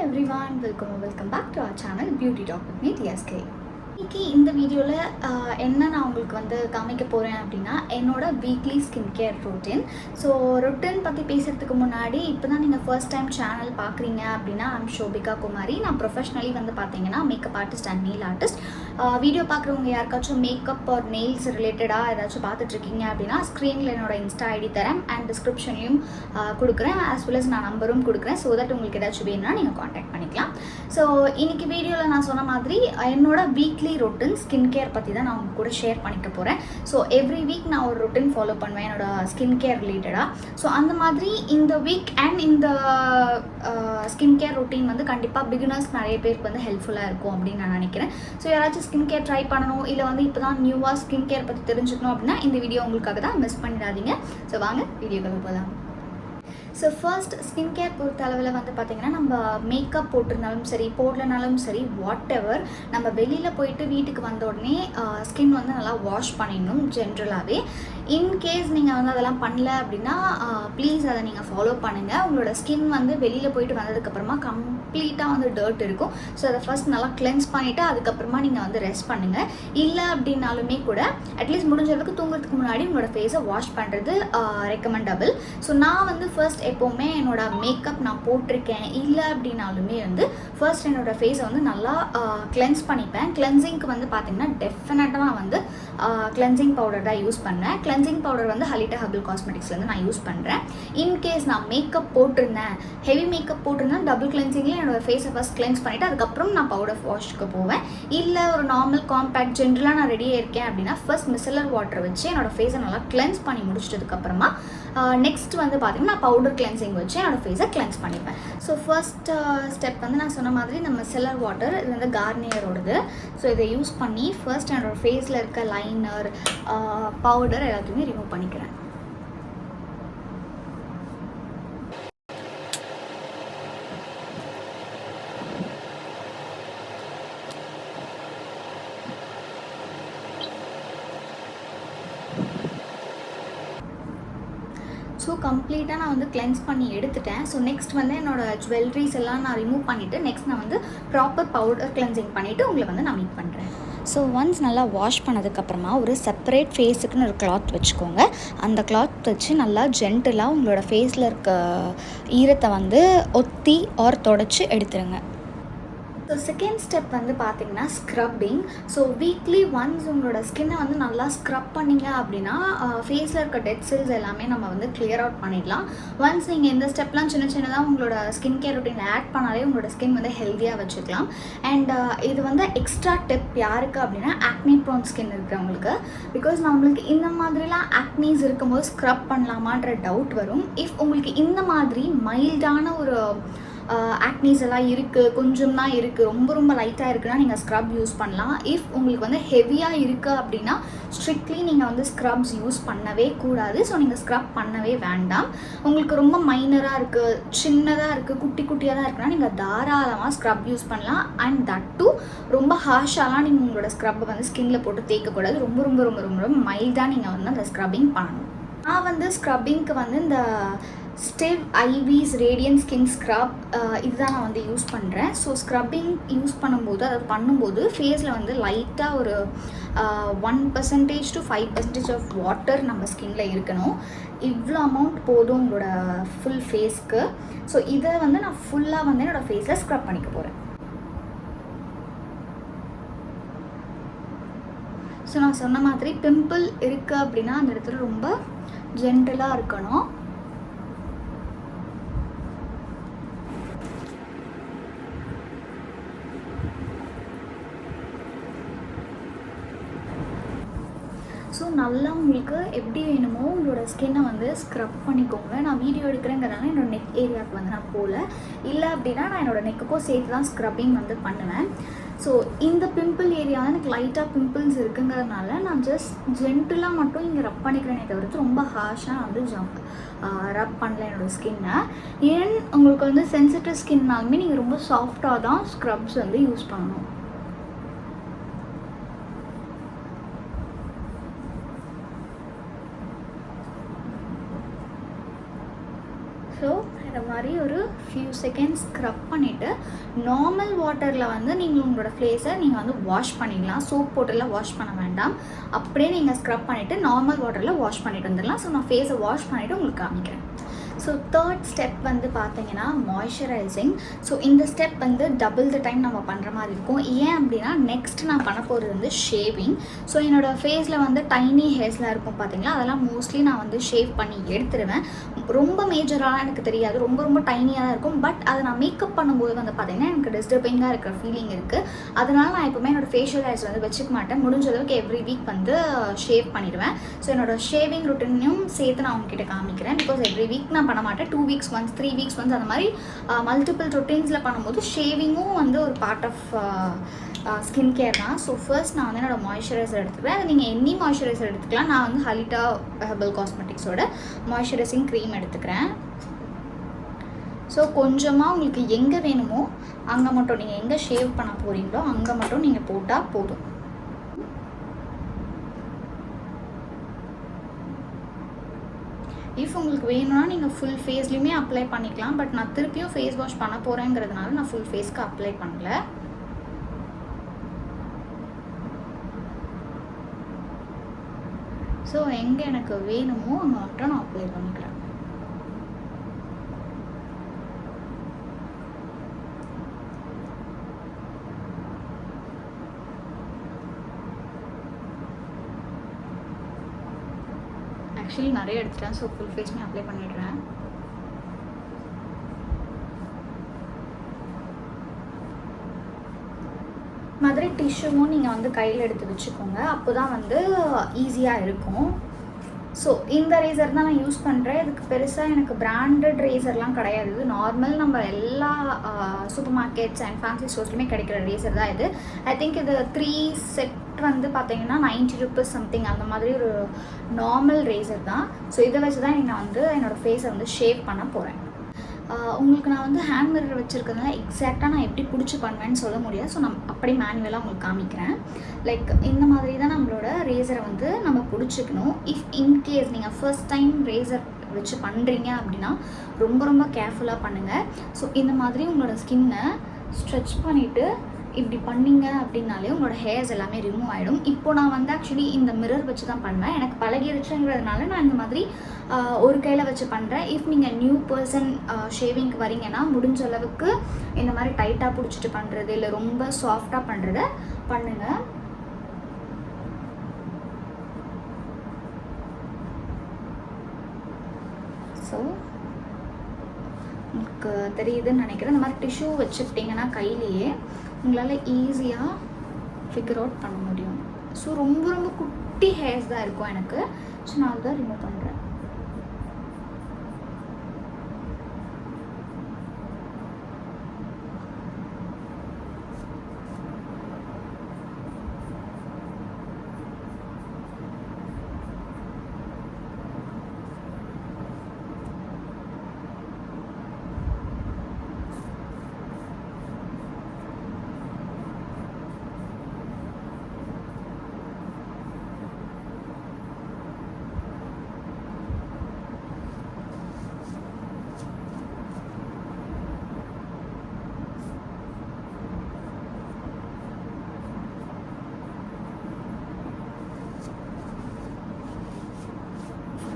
everyone, welcome back to our channel Beauty Talk with me TSK. இன்னைக்கு இந்த வீடியோவில் என்ன நான் உங்களுக்கு வந்து காமிக்க போகிறேன் அப்படின்னா என்னோட weekly skin care routine. So routine பற்றி பேசுகிறதுக்கு முன்னாடி இப்போ தான் நீங்கள் ஃபர்ஸ்ட் டைம் சேனல் பார்க்குறீங்க அப்படின்னா ஐம் ஷோபிகா குமாரி. நான் ப்ரொஃபஷ்னலி வந்து பார்த்தீங்கன்னா makeup artist and nail artist. Video பார்க்குறவங்க யாருக்காச்சும் மேக்கப் ஆர் நெயில்ஸ் ரிலேட்டடாக ஏதாச்சும் பார்த்துட்ருக்கீங்க அப்படின்னா ஸ்க்ரீனில் என்னோட இன்ஸ்டா ஐடி தரேன் அண்ட் டிஸ்கிரிப்ஷன்லையும் கொடுக்குறேன், ஆஸ் வெல் அஸ் நான் நம்பரும் கொடுக்குறேன். ஸோ தட் உங்களுக்கு ஏதாச்சும் வேணும்னா நீங்கள் காண்டாக்ட் பண்ணிக்கலாம். ஸோ இன்றைக்கி வீடியோவில் நான் சொன்ன மாதிரி என்னோட வீக்லி ரொட்டீன் ஸ்கின் கேர் பற்றி தான் நான் உங்க கூட ஷேர் பண்ணிக்க போகிறேன். ஸோ எவ்ரி வீக் நான் ஒரு ரொட்டீன் ஃபாலோ பண்ணுவேன் என்னோட ஸ்கின் கேர் ரிலேட்டடாக. ஸோ அந்த மாதிரி இந்த வீக் அண்ட் இந்த ஸ்கின் கேர் ரொட்டீன் வந்து கண்டிப்பாக பிகினர்ஸ் நிறைய பேருக்கு வந்து ஹெல்ப்ஃபுல்லாக இருக்கும் அப்படின்னு நான் நினைக்கிறேன். ஸோ யாராச்சும் ஸ்கின் கேர் ட்ரை பண்ணணும் இல்லை வந்து இப்போ தான் நியூவாக ஸ்கின் கேர் பற்றி தெரிஞ்சுக்கணும் அப்படின்னா இந்த வீடியோ உங்களுக்காக தான், மிஸ் பண்ணிடாதீங்க. ஸோ வாங்க வீடியோக்குள்ள போகலாம். ஸோ ஃபர்ஸ்ட் ஸ்கின் கேர் பொறுத்த அளவில் வந்து பார்த்திங்கன்னா நம்ம மேக்கப் போட்டிருந்தாலும் சரி போடலனாலும் சரி வாட் எவர், நம்ம வெளியில் போயிட்டு வீட்டுக்கு வந்த உடனே ஸ்கின் வந்து நல்லா வாஷ் பண்ணிடணும் ஜென்ரலாகவே. இன்கேஸ் நீங்கள் வந்து அதெல்லாம் பண்ணல அப்படின்னா ப்ளீஸ் அதை நீங்கள் ஃபாலோ பண்ணுங்கள். உங்களோட ஸ்கின் வந்து வெளியில் போயிட்டு வந்ததுக்கப்புறமா கம்ப்ளீட்டாக வந்து டர்ட் இருக்கும். ஸோ அதை ஃபர்ஸ்ட் நல்லா கிளென்ஸ் பண்ணிவிட்டு அதுக்கப்புறமா நீங்கள் வந்து ரெஸ்ட் பண்ணுங்கள். இல்லை அப்படின்னாலுமே கூட அட்லீஸ்ட் முடிஞ்சளவுக்கு தூங்குறதுக்கு முன்னாடி உங்களோட ஃபேஸை வாஷ் பண்ணுறது ரெக்கமெண்டபிள். ஸோ நான் வந்து ஃபர்ஸ்ட் எப்போவுமே என்னோட மேக்கப் நான் போட்டிருக்கேன் இல்லை அப்படின்னாலுமே வந்து ஃபர்ஸ்ட் என்னோட ஃபேஸை வந்து நல்லா கிளென்ஸ் பண்ணிப்பேன். கிளென்சிங்க்கு வந்து பார்த்திங்கன்னா டெஃபினட்டாக நான் வந்து கிளென்சிங் பவுடர் தான் யூஸ் பண்ணேன். கிளென்சிங் பவுடர் வந்து ஹலிட்டா ஹெர்பல் காஸ்மெட்டிக்ஸ்லேருந்து நான் யூஸ் பண்ணுறேன். இன்கேஸ் நான் மேக்கப் போட்டிருந்தேன், ஹெவி மேக்கப் போட்டிருந்தேன், டபுள் கிளென்சிங்கில் என்னோட ஃபேஸை ஃபஸ்ட் கிளென்ஸ் பண்ணிவிட்டு அதுக்கப்புறம் நான் பவுடர் வாஷ்க்கு போவேன். இல்லை ஒரு நார்மல் காம்பேக்ட் ஜென்ரலாக நான் ரெடியாக இருக்கேன் அப்படின்னா ஃபர்ஸ்ட் மிசலர் வாட்டர் வச்சு என்னோட ஃபேஸை நல்லா கிளென்ஸ் பண்ணி முடிச்சதுக்கப்புறமா நெக்ஸ்ட் வந்து பார்த்திங்கன்னா நான் பவுடர் கிளென்சிங் வச்சு என்னோடய ஃபேஸை கிளென்ஸ் பண்ணிப்பேன். ஸோ ஃபர்ஸ்ட் ஸ்டெப் வந்து நான் சொன்ன மாதிரி நம்ம மிசலர் வாட்டர், இது வந்து கார்னியரோடது. ஸோ இதை யூஸ் பண்ணி ஃபர்ஸ்ட் என்னோடய ஃபேஸில் இருக்க லைனர் பவுடர் எல்லாத்தையுமே ரிமூவ் பண்ணிக்கிறேன். ஸோ கம்ப்ளீட்டாக நான் வந்து கிளென்ஸ் பண்ணி எடுத்துட்டேன். ஸோ நெக்ஸ்ட் வந்து என்னோடய ஜுவல்லரிஸ் எல்லாம் நான் ரிமூவ் பண்ணிவிட்டு நெக்ஸ்ட் நான் வந்து ப்ராப்பர் பவுடர் கிளென்சிங் பண்ணிவிட்டு உங்களை வந்து நான் மீட் பண்ணுறேன். ஸோ ஒன்ஸ் நல்லா வாஷ் பண்ணதுக்கப்புறமா ஒரு செப்பரேட் ஃபேஸுக்குன்னு ஒரு கிளாத் வச்சுக்கோங்க. அந்த கிளாத் வச்சு நல்லா ஜென்டலாக உங்களோட ஃபேஸில் இருக்க ஈரத்தை வந்து ஒத்தி ஆர் தொடச்சி எடுத்துருங்க. ஸோ செகண்ட் ஸ்டெப் வந்து பார்த்திங்கன்னா ஸ்க்ரப்பிங். ஸோ வீக்லி ஒன்ஸ் உங்களோட ஸ்கின்னை வந்து நல்லா ஸ்க்ரப் பண்ணிங்க அப்படின்னா ஃபேஸில் இருக்க டெட் செல்ஸ் எல்லாமே நம்ம வந்து கிளியர் அவுட் பண்ணிடலாம். ஒன்ஸ் நீங்கள் இந்த ஸ்டெப்லாம் சின்னதாக உங்களோட ஸ்கின் கேர் ரொட்டீனில் ஆட் பண்ணாலே உங்களோட ஸ்கின் வந்து ஹெல்த்தியாக வச்சுக்கலாம். அண்ட் இது வந்து எக்ஸ்ட்ரா டிப் யாருக்கு அப்படின்னா ஆக்னி ப்ரோன் ஸ்கின் இருக்கிறவங்களுக்கு. பிகாஸ் நம்மளுக்கு இந்த மாதிரிலாம் ஆக்னீஸ் இருக்கும்போது ஸ்க்ரப் பண்ணலாமான்ற டவுட் வரும். இஃப் உங்களுக்கு இந்த மாதிரி மைல்டான ஒரு ஆக்னீஸ் எல்லாம் இருக்குது, கொஞ்சம் தான் இருக்குது, ரொம்ப லைட்டாக இருக்குன்னா நீங்கள் ஸ்க்ரப் யூஸ் பண்ணலாம். இஃப் உங்களுக்கு வந்து ஹெவியாக இருக்குது அப்படின்னா ஸ்ட்ரிக்ட்லி நீங்கள் வந்து ஸ்க்ரப்ஸ் யூஸ் பண்ணவே கூடாது. ஸோ நீங்கள் ஸ்க்ரப் பண்ணவே வேண்டாம். உங்களுக்கு ரொம்ப மைனராக இருக்குது, சின்னதாக இருக்குது, குட்டியாக தான் இருக்குன்னா நீங்கள் தாராளமாக ஸ்க்ரப் யூஸ் பண்ணலாம். அண்ட் தட் டூ ரொம்ப ஹார்ஷாலாம் நீங்கள் உங்களோட ஸ்க்ரப்பை வந்து ஸ்கின்ல போட்டு தேய்க்கக்கூடாது. ரொம்ப மைல்டாக நீங்கள் வந்து அந்த ஸ்க்ரப்பிங் பண்ணணும். நான் வந்து ஸ்க்ரப்பிங்க்கு வந்து இந்த ஸ்டிவ் ஐவிஸ் ரேடியன்ட் ஸ்கின் ஸ்க்ரப் இதுதான் நான் வந்து யூஸ் பண்ணுறேன். ஸோ ஸ்க்ரப்பிங் யூஸ் பண்ணும்போது ஃபேஸில் வந்து லைட்டாக ஒரு 1% to 5% ஆஃப் வாட்டர் நம்ம ஸ்கின்ல இருக்கணும். இவ்வளோ அமௌண்ட் போதும் உங்களோட ஃபுல் ஃபேஸ்க்கு. ஸோ இதை வந்து நான் ஃபுல்லாக வந்து என்னோடய ஃபேஸில் ஸ்க்ரப் பண்ணிக்க போகிறேன். ஸோ நான் சொன்ன மாதிரி பிம்பிள் இருக்குது அப்படின்னா அந்த இடத்துல ரொம்ப ஜென்டலாக இருக்கணும். ஸோ நல்லா உங்களுக்கு எப்படி வேணுமோ உங்களோட ஸ்கின்னை வந்து ஸ்க்ரப் பண்ணிக்கோங்க. நான் வீடியோ எடுக்கிறேங்கிறதுனால என்னோடய நெக் ஏரியாவுக்கு வந்து நான் போகல. இல்லை அப்படின்னா நான் என்னோடய நெக்குக்கும் சேர்த்து தான் ஸ்க்ரப்பிங் வந்து பண்ணுவேன். ஸோ இந்த பிம்பிள் ஏரியாவில் எனக்கு லைட்டாக பிம்பிள்ஸ் இருக்குங்கிறதுனால நான் ஜஸ்ட் ஜென்டிலாக மட்டும் இங்கே ரப் பண்ணிக்கிறேனே தவிர்த்து ரொம்ப ஹார்ஷாக நான் வந்து ரப் பண்ணல என்னோடய ஸ்கின்னை. ஏன் உங்களுக்கு வந்து சென்சிட்டிவ் ஸ்கின்னாலுமே நீங்கள் ரொம்ப சாஃப்டாக தான் ஸ்க்ரப்ஸ் வந்து யூஸ் பண்ணணும். ஸோ இந்த மாதிரி ஒரு ஃபியூ செகண்ட்ஸ் ஸ்க்ரப் பண்ணிவிட்டு நார்மல் வாட்டரில் வந்து நீங்கள் உங்களோட ஃபேஸை நீங்கள் வந்து வாஷ் பண்ணிடலாம். சோப் போட்டுலாம் வாஷ் பண்ண வேண்டாம். அப்படியே நீங்கள் ஸ்க்ரப் பண்ணிவிட்டு நார்மல் வாட்டரில் வாஷ் பண்ணிட்டு வந்துடலாம். ஸோ நான் ஃபேஸை வாஷ் பண்ணிவிட்டு உங்களுக்கு காமிக்கிறேன். ஸோ தேர்ட் ஸ்டெப் வந்து பார்த்தீங்கன்னா மாய்ஸ்சரைசிங். ஸோ இந்த ஸ்டெப் வந்து டபுள் த டைம் நம்ம பண்ணுற மாதிரி இருக்கும். ஏன் அப்படின்னா நெக்ஸ்ட் நான் பண்ண போகிறது வந்து ஷேவிங். ஸோ என்னோடய ஃபேஸில் வந்து டைனி ஹேர்ஸ்லாம் இருக்கும் பார்த்தீங்களா, அதெல்லாம் மோஸ்ட்லி நான் வந்து ஷேவ் பண்ணி எடுத்துருவேன். ரொம்ப மேஜராக எனக்கு தெரியாது, ரொம்ப ரொம்ப டைனியாக தான் இருக்கும். பட் அதை நான் மேக்கப் பண்ணும்போது வந்து பார்த்தீங்கன்னா எனக்கு டிஸ்டர்பிங்காக இருக்கிற ஃபீலிங் இருக்குது. அதனால் நான் எப்போவுமே என்னோடய ஃபேஷியல் ஹேர்ஸ் வந்து வச்சுக்க மாட்டேன். முடிஞ்ச அளவுக்கு எவ்ரி வீக் வந்து ஷேவ் பண்ணிடுவேன். ஸோ என்னோடய ஷேவிங் ருட்டீனையும் சேர்த்து நான் உங்ககிட்ட காமிக்கிறேன். பிகாஸ் எவ்ரி வீக் நான் பண்ண மாட்டேன். 2 weeks once 3 weeks once அந்த மாதிரி மல்டிபிள் ரொட்டீன்ஸில் பண்ணும்போது ஷேவிங்கும் வந்து ஒரு பார்ட் ஆஃப் ஸ்கின் கேர் தான். ஸோ ஃபர்ஸ்ட் நான் வந்து என்னோடய மாய்ஸ்சரைசர் எடுத்துக்கிறேன். அது நீங்கள் எனி மாய்ஸ்சரைசர் எடுத்துக்கலாம். நான் வந்து ஹலிட்டா ஹெர்பல் காஸ்மெட்டிக்ஸோட மாய்ஸ்சரைசிங் க்ரீம் எடுத்துக்கிறேன். ஸோ கொஞ்சமாக உங்களுக்கு எங்கே வேணுமோ அங்கே மட்டும், நீங்கள் எங்கே ஷேவ் பண்ண போகிறீங்களோ அங்கே மட்டும் நீங்கள் போட்டால் போதும். இஃப் உங்களுக்கு வேணும்னா நீங்கள் ஃபுல் ஃபேஸ்லையுமே அப்ளை பண்ணிக்கலாம். பட் நான் திருப்பியும் ஃபேஸ் வாஷ் பண்ண போகிறேங்கிறதுனால நான் ஃபுல் ஃபேஸ்க்கு அப்ளை பண்ணல. ஸோ எங்கே எனக்கு வேணுமோ அங்கே மட்டும் நான் அப்ளை பண்ணிக்கிறேன். ஆக்சுவலி நிறைய எடுத்துட்டேன். ஸோ ஃபுல் ஃபேஸ்மே அப்ளை பண்ணிடுறேன். மாதிரி டிஷ்யூவும் நீங்கள் வந்து கையில் எடுத்து வச்சுக்கோங்க. அப்போ தான் வந்து ஈஸியாக இருக்கும். ஸோ இந்த ரேசர் தான் நான் யூஸ் பண்ணுறேன். இதுக்கு பெருசாக எனக்கு பிராண்டட் ரேசர்லாம் கிடையாது. இது நார்மல் நம்ம எல்லா சூப்பர் மார்க்கெட்ஸ் அண்ட் ஃபேன்சி ஸ்டோர்ஸ்லையுமே கிடைக்கிற ரேசர் தான் இது. ஐ திங்க் இது 3 செட் வந்து பார்த்தீங்கன்னா 90 rupees சம்திங் அந்த மாதிரி ஒரு நார்மல் ரேசர் தான். ஸோ இதை வச்சு தான் நான் வந்து என்னோடய ஃபேஸை வந்து ஷேப் பண்ண போகிறேன். உங்களுக்கு நான் வந்து ஹேண்ட் மிரர் வச்சுருக்கிறதுனால எக்ஸாக்டாக நான் எப்படி பிடிச்சி பண்ணுவேன்னு சொல்ல முடியாது. ஸோ நான் அப்படியே மேனுவலாக உங்களுக்கு காமிக்கிறேன். லைக் இந்த மாதிரி தான் நம்மளோட ரேசரை வந்து நம்ம பிடிச்சிக்கணும். இஃப் இன்கேஸ் நீங்கள் ஃபர்ஸ்ட் டைம் ரேசர் வச்சு பண்ணுறீங்க அப்படின்னா ரொம்ப ரொம்ப கேர்ஃபுல்லாக பண்ணுங்கள். ஸோ இந்த மாதிரி உங்களோட ஸ்கின்னை ஸ்ட்ரெச் பண்ணிவிட்டு இப்படி பண்ணிங்க அப்படின்னாலே உங்களோட ஹேர்ஸ் எல்லாமே ரிமூவ் ஆகிடும். இப்போ நான் வந்து ஆக்சுவலி இந்த மிரர் வச்சு தான் பண்ணுவேன். எனக்கு பழகிருச்சுங்கிறதுனால நான் இந்த மாதிரி ஒரு கையில் வச்சு பண்ணுறேன். இஃப் நீங்கள் நியூ பர்சன் ஷேவிங்க்கு வரீங்கன்னா முடிஞ்ச அளவுக்கு இந்த மாதிரி டைட்டாக பிடிச்சிட்டு பண்ணுறது இல்லை ரொம்ப சாஃப்டாக பண்ணுறத பண்ணுங்கள். ஸோ உங்களுக்கு தெரியுதுன்னு நினைக்கிறேன். இந்த மாதிரி டிஷ்யூ வச்சுக்கிட்டிங்கன்னா கையிலேயே உங்களால் ஈஸியாக ஃபிகர் அவுட் பண்ண முடியும். ஸோ ரொம்ப ரொம்ப குட்டி ஹேர்ஸ் தான் இருக்கும் எனக்கு. ஸோ நான் அதுதான் ரிமூவ் பண்ணுறேன்.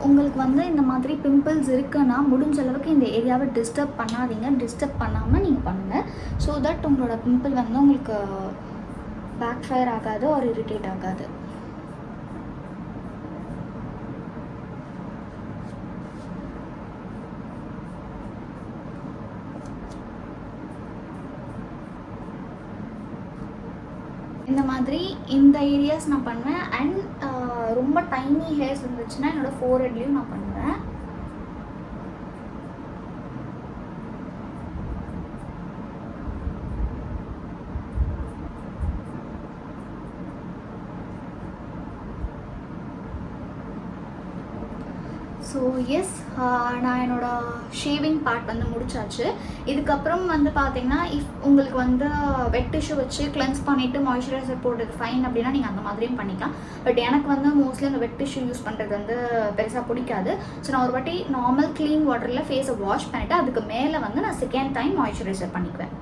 உங்களுக்கு வந்து இந்த மாதிரி பிம்பிள்ஸ் இருக்குன்னா முடிஞ்ச அளவுக்கு இந்த ஏரியாவை டிஸ்டர்ப் பண்ணாதீங்க. டிஸ்டர்ப் பண்ணாமல் நீங்கள் பண்ணுங்கள். ஸோ தட் உங்களோட பிம்பிள் வந்து உங்களுக்கு பேக் ஃபயர் ஆகாது ஒரு இரிட்டேட் ஆகாது. இந்த மாதிரி இந்த ஏரியாஸ் நான் பண்ணுவேன். அண்ட் ரொம்ப டைனி ஹேர்ஸ் இருந்துச்சுன்னா என்னோடய ஃபோர்ஹெட்லேயும் நான் பண்ணுவேன். ஸோ எஸ், நான் என்னோடய ஷேவிங் பார்ட் வந்து முடிச்சாச்சு. இதுக்கப்புறம் வந்து பார்த்தீங்கன்னா, இஃப் உங்களுக்கு வந்து வெட் டிஷ்யூ வச்சு கிளென்ஸ் பண்ணிவிட்டு மாய்ஸ்சரைசர் போடுறது ஃபைன் அப்படின்னா நீங்கள் அந்த மாதிரியும் பண்ணிக்கலாம். பட் எனக்கு வந்து மோஸ்ட்லி அந்த வெட் டிஷ்யூ யூஸ் பண்ணுறது வந்து பெருசாக பிடிக்காது. ஸோ நான் ஒரு வாட்டி நார்மல் க்ளீன் வாட்டரில் ஃபேஸை வாஷ் பண்ணிவிட்டு அதுக்கு மேலே வந்து நான் செகண்ட் டைம் மாய்ஸ்சரைசர் பண்ணிக்குவேன்.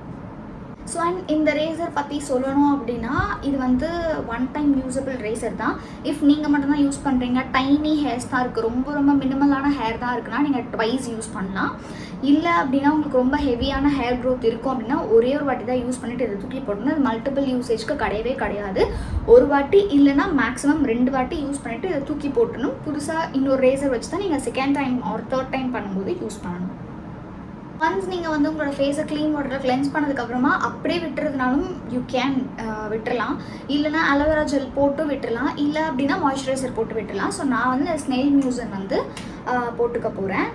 ஸோ அண்ட் இந்த ரேசர் பற்றி சொல்லணும் அப்படின்னா, இது வந்து ஒன் டைம் யூஸபிள் ரேசர் தான். இஃப் நீங்கள் மட்டும்தான் யூஸ் பண்ணுறீங்க, டைனி ஹேர்ஸ் தான் இருக்குது, ரொம்ப ரொம்ப மினிமலான ஹேர் தான் இருக்குன்னா நீங்கள் ட்வைஸ் யூஸ் பண்ணலாம். இல்லை அப்படின்னா உங்களுக்கு ரொம்ப ஹெவியான ஹேர் க்ரோத் இருக்கும் அப்படின்னா ஒரே ஒரு வாட்டி தான் யூஸ் பண்ணிவிட்டு இதை தூக்கி போட்டோம்னா அது மல்டிபிள் யூசேஜ்க்கு கிடையவே கிடையாது. ஒரு வாட்டி இல்லைனா மேக்ஸிமம் 2 வாட்டி யூஸ் பண்ணிவிட்டு இதை தூக்கி போட்டணும். புதுசாக இன்னொரு ரேசர் வச்சு தான் நீங்கள் second time or third time பண்ணும்போது யூஸ் பண்ணணும். ஒன்ஸ் நீங்கள் வந்து உங்களோட ஃபேஸை க்ளீன் வாட்டரில் கிளென்ஸ் பண்ணதுக்கப்புறமா அப்படியே விட்டுறதுனாலும் யூ கேன் விட்டுறலாம். இல்லைனா அலோவேரா ஜெல் போட்டு விட்டுறலாம். இல்லை அப்படின்னா மாய்ஸ்சரைசர் போட்டு விட்டுறலாம். ஸோ நான் வந்து ஸ்னெயில் மியூசன் வந்து போட்டுக்க போகிறேன்.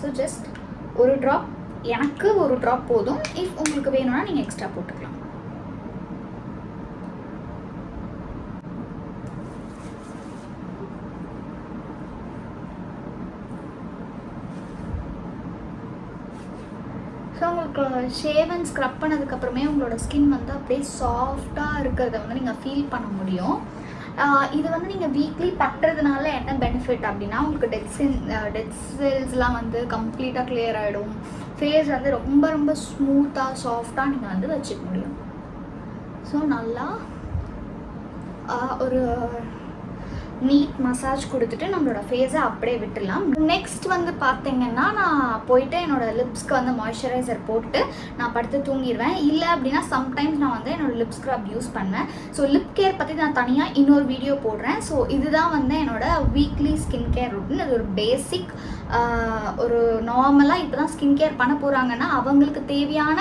ஸோ ஜஸ்ட் ஒரு ட்ராப், எனக்கு ஒரு ட்ராப் போதும். இஃப் உங்களுக்கு வேணும்னா நீங்கள் எக்ஸ்ட்ரா போட்டுக்கலாம். ஸோ உங்களுக்கு ஷேவ் அண்ட் ஸ்க்ரப் பண்ணதுக்கப்புறமே உங்களோட ஸ்கின் வந்து அப்படியே சாஃப்டாக இருக்கிறத வந்து நீங்கள் ஃபீல் பண்ண முடியும். இது வந்து நீங்கள் வீக்லி பண்ணுறதுனால என்ன பெனிஃபிட் அப்படின்னா, உங்களுக்கு டெட் செல்ஸ்லாம் வந்து கம்ப்ளீட்டாக கிளியர் ஆகிடும். ஃபேஸ் வந்து ரொம்ப ரொம்ப ஸ்மூத்தாக சாஃப்டாக நீங்கள் வந்து வச்சுக்க முடியும். ஸோ நல்லா ஒரு நீட் மசாஜ் கொடுத்துட்டு நம்மளோட ஃபேஸை அப்படியே விட்டுடலாம். நெக்ஸ்ட் வந்து பார்த்தீங்கன்னா, நான் போயிட்டு என்னோடய லிப்ஸ்க்கு வந்து மாய்ஸ்சரைசர் போட்டு நான் படுத்து தூங்கிடுவேன். இல்லை அப்படின்னா சம்டைம்ஸ் நான் வந்து என்னோடய லிப் ஸ்க்ரப் யூஸ் பண்ணுவேன். ஸோ லிப் கேர் பற்றி நான் தனியாக இன்னொரு வீடியோ போடுறேன். ஸோ இதுதான் வந்து என்னோடய வீக்லி ஸ்கின் கேர் ரொட்டீன். அது ஒரு பேசிக், ஒரு நார்மலாக இப்போ தான் ஸ்கின் கேர் பண்ண போகிறாங்கன்னா அவங்களுக்கு தேவையான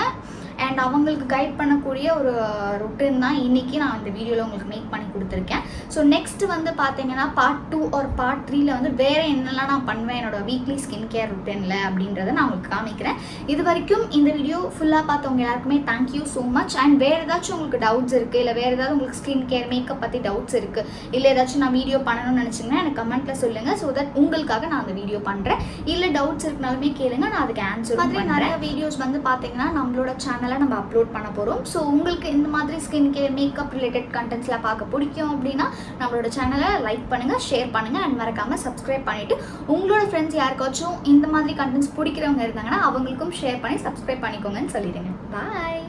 அண்ட் அவங்களுக்கு கைட் பண்ணக்கூடிய ஒரு ரொட்டீன் தான் இன்றைக்கி நான் இந்த வீடியோவில் உங்களுக்கு மேக் பண்ணி கொடுத்துருக்கேன். ஸோ நெக்ஸ்ட் வந்து பார்த்தீங்கன்னா பார்ட் 2 ஆர் பார்ட் 3ல் வந்து வேறு என்னெல்லாம் நான் பண்ணுவேன் என்னோடய வீக்லி ஸ்கின் கேர் ரொட்டீனில் அப்படின்றத நான் உங்களுக்கு காமிக்கிறேன். இது வரைக்கும் இந்த வீடியோ ஃபுல்லாக பார்த்தவங்க எல்லாருக்குமே தேங்க்யூ ஸோ மச். அண்ட் வேறு ஏதாச்சும் உங்களுக்கு டவுட்ஸ் இருக்குது, இல்லை வேறு ஏதாவது உங்களுக்கு ஸ்கின் கேர் மேக்கப் பற்றி டவுட்ஸ் இருக்குது, இல்லை ஏதாச்சும் நான் வீடியோ பண்ணணும்னு நினச்சிங்கன்னா எனக்கு கமெண்ட்டில் சொல்லுங்கள். ஸோ தட் உங்களுக்காக நான் அந்த வீடியோ பண்ணுறேன். இல்லை டவுட்ஸ் இருக்குனாலுமே கேளுங்க, நான் அதுக்கு ஆன்சர் மாதிரி நிறைய வீடியோஸ் வந்து பார்த்தீங்கன்னா நம்மளோட சேனல் நம்ம அப்லோட் பண்ண போகிறோம். ஸோ உங்களுக்கு இந்த மாதிரி ஸ்கின் கேர் மேக்கப் ரிலேட்டட் கண்டென்ட்ஸ்லாம் பார்க்க பிடிக்கும் அப்படின்னா நம்மளோட சேனலை லைக் பண்ணுங்கள், ஷேர் பண்ணுங்கள் அண்ட் மறக்காமல் சப்ஸ்கிரைப் பண்ணிவிட்டு உங்களோட ஃப்ரெண்ட்ஸ் யாருக்காச்சும் இந்த மாதிரி கண்டென்ட்ஸ் பிடிக்கிறவங்க இருந்தாங்கன்னா அவங்களுக்கும் ஷேர் பண்ணி சப்ஸ்கிரைப் பண்ணிக்கோங்கன்னு சொல்லிடுங்க. பாய்.